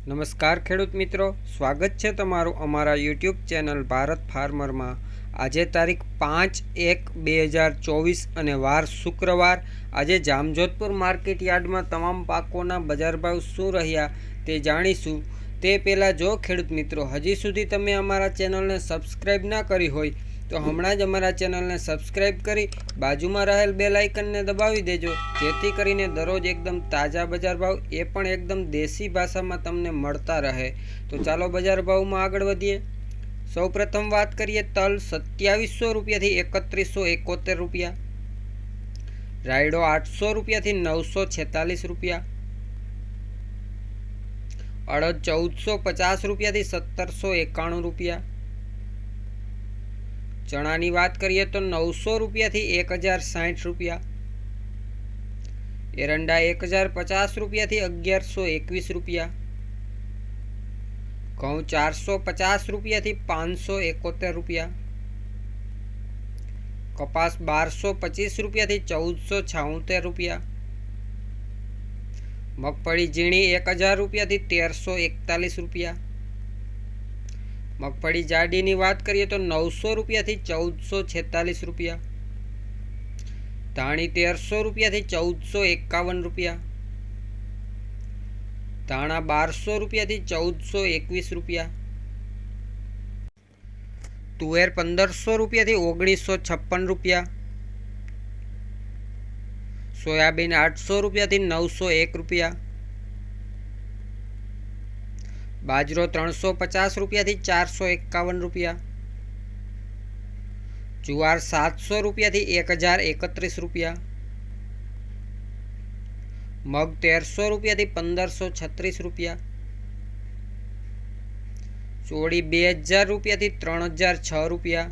નમસ્કાર ખેડૂત મિત્રો, સ્વાગત છે તમારું અમારા યુટ્યુબ ચેનલ ભારત ફાર્મરમાં। આજે તારીખ 5/1/2024 અને વાર શુક્રવાર। આજે જામજોધપુર માર્કેટ યાર્ડમાં તમામ પાકોના બજાર ભાવ શું રહ્યા તે જાણીશું। તે પહેલાં જો ખેડૂત મિત્રો હજી સુધી તમે અમારા ચેનલને સબસ્ક્રાઈબ ના કરી હોય તો હમણાં જ અમારા ચેનલને સબસ્ક્રાઈબ કરી બાજુમાં રહેલ બેલ આઇકનને દબાવી દેજો, જેથી કરીને દરરોજ એકદમ તાજા બજાર ભાવ એ પણ એકદમ દેશી ભાષામાં તમને મળતા રહે। તો ચાલો બજાર ભાવમાં આગળ વધીએ। સૌપ્રથમ વાત કરીએ તલ 2700 રૂપિયાથી 3171 રૂપિયા, રાયડો 800 રૂપિયાથી 946 રૂપિયા, અડદ 1450 રૂપિયાથી 1791 રૂપિયા, ચણાની વાત કરીએ તો 900 રૂપિયાથી 1060 રૂપિયા, એરંડા 1050 રૂપિયાથી 1121 રૂપિયા, ઘઉં 450 રૂપિયાથી 571 રૂપિયા, કપાસ 1225 રૂપિયાથી 1476 રૂપિયા, મગફળી ઝીણી 1000 રૂપિયાથી 1341 રૂપિયા, મગફળી જાડીની વાત કરીએ તો 900 રૂપિયાથી 1446 રૂપિયા, ધાણી 1300 રૂપિયાથી 1451 રૂપિયા, ધાણા 1200 રૂપિયાથી 1421 રૂપિયા, તુવેર 1500 રૂપિયાથી 1956 રૂપિયા, સોયાબીન 800 રૂપિયાથી 901 રૂપિયા, બાજરો 350 રૂપિયાથી 451 રૂપિયા, જુવાર 700 રૂપિયાથી 1031 રૂપિયા, મગ 1300 રૂપિયાથી 1536 રૂપિયા, ચોળી 2000 રૂપિયાથી 3006 રૂપિયા।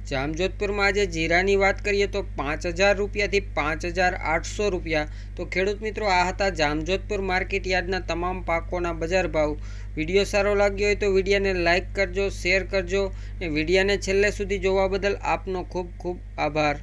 જામજોધપુરમાં આજે જીરાની વાત કરીએ તો 5000 રૂપિયાથી 5800 રૂપિયા। તો ખેડૂત મિત્રો, આ હતા જામજોધપુર માર્કેટ યાર્ડના તમામ પાકોના બજાર ભાવ। વિડીયો સારો લાગ્યો હોય તો વિડીયોને લાઇક કરજો, શેર કરજો અને વિડીયોને છેલ્લે સુધી જોવા બદલ આપનો ખૂબ ખૂબ આભાર।